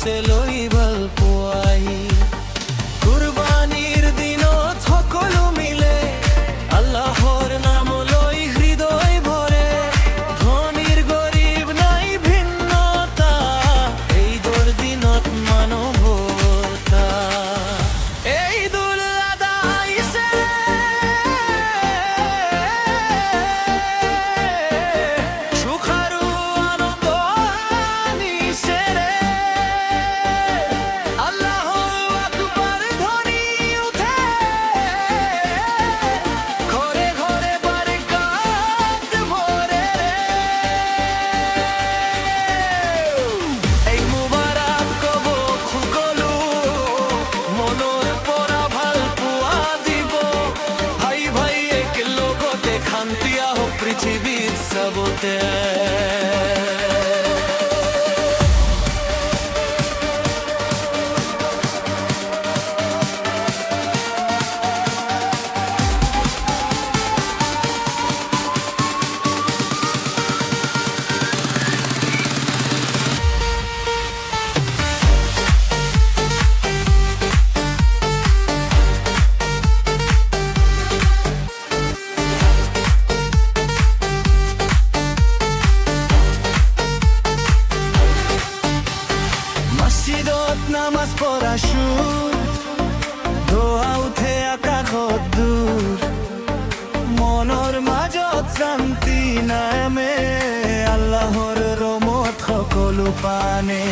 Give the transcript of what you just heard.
আছে লৈ ভাল পুৱাই কুৰবানীৰ দিনত সকলো মিলে আল্লাহৰ নাম লৈ হৃদয় ভৰে ধনীৰ গৰীব নাই ভিন্নতা ঈদৰ দিনত মানৱতা ঈদুল আদহা আহিছে সুখ আৰু আনন্দ আনিছে ৰে আল্লাহু আকবার ধ্বনি উঠে ঘৰে ঘৰে বাৰকাত ভৰে ৰে এই মুবাৰক কব সকলো মনৰ পৰা ভাল পোৱা দিব ভাই ভাই একেলগতে শান্তি আহক পৃথিৱীত চবতে মসজিদত নামাজ পঢ়া সুৰ দোৱা উঠে আকাশত দূৰ মনৰ মাজত শান্তি নামে আল্লাহৰ ৰহমত সকলো পানে